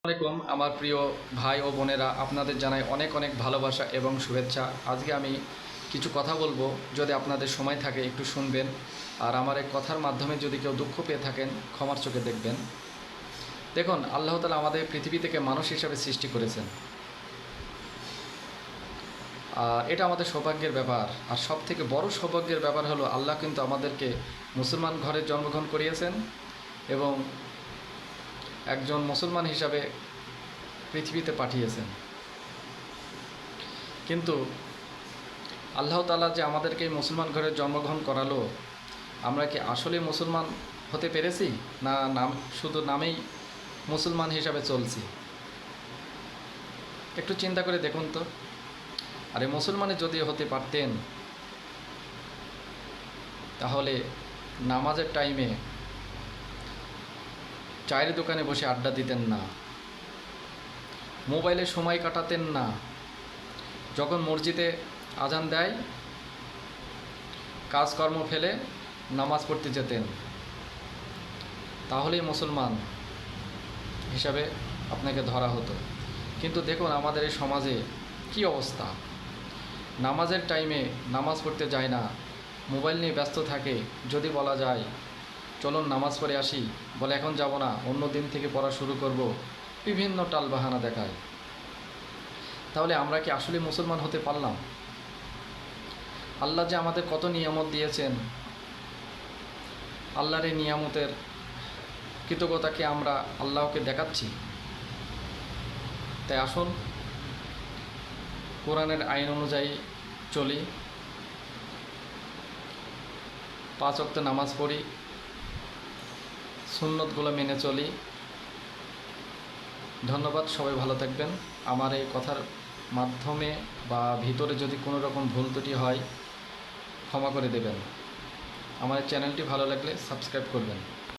আসসালামাইকুম আমার প্রিয় ভাই ও বোনেরা, আপনাদের জানাই অনেক অনেক ভালোবাসা এবং শুভেচ্ছা। আজকে আমি কিছু কথা বলবো, যদি আপনাদের সময় থাকে একটু শুনবেন। আর আমার এই কথার মাধ্যমে যদি কেউ দুঃখ পেয়ে থাকেন, ক্ষমার চোখে দেখবেন। দেখুন, আল্লাহ তাআলা আমাদের পৃথিবী থেকে মানুষ হিসাবে সৃষ্টি করেছেন। এটা আমাদের সৌভাগ্যের ব্যাপার। আর সব থেকে বড় সৌভাগ্যের ব্যাপার হলো, আল্লাহ কিন্তু আমাদেরকে মুসলমান ঘরে জন্মগ্রহণ করিয়েছেন এবং একজন মুসলমান হিসাবে পৃথিবীতে পাঠিয়েছেন। কিন্তু আল্লাহ তাআলা যে আমাদেরকে মুসলমান ঘরে জন্মগ্রহণ করালো, আমরা কি আসলে মুসলমান হতে পেরেছি, না শুধু নামেই মুসলমান হিসাবে চলছি? একটু চিন্তা করে দেখুন তো। আরে মুসলমানে যদি হতে পারতেন, তাহলে নামাজের টাইমে চায়ের দোকানে বসে আড্ডা দিতেন না, মোবাইলে সময় কাটাতেন না, যখন মসজিদে আজান দেয় কাজকর্ম ফেলে নামাজ পড়তে যেতেন। তাহলেই মুসলমান হিসাবে আপনাকে ধরা হতো। কিন্তু দেখুন আমাদের এই সমাজে কি অবস্থা। নামাজের টাইমে নামাজ পড়তে যায় না, মোবাইল নিয়ে ব্যস্ত থাকে। যদি বলা যায় চলুন নামাজ পড়ে আসি, বলে এখন যাব না, অন্য দিন থেকে পড়া শুরু করব, বিভিন্ন টালবাহানা দেখায়। তাহলে আমরা কি আসলে মুসলমান হতে পারলাম? আল্লাহ যে আমাদের কত নিয়ামত দিয়েছেন, আল্লাহর এই নিয়ামতের কৃতজ্ঞতাকে আমরা আল্লাহকে দেখাচ্ছি? তাই আসুন কোরআনের আইন অনুযায়ী চলি, 5 ওয়াক্ত নামাজ পড়ি, সুন্নতগুলো মেনে চলি। ধন্যবাদ, সবাই ভালো থাকবেন। আমার এই কথার মাধ্যমে বা ভিতরে যদি কোনো রকম ভুল ত্রুটি হয়, ক্ষমা করে দেবেন। আমার চ্যানেলটি ভালো লাগলে সাবস্ক্রাইব করবেন।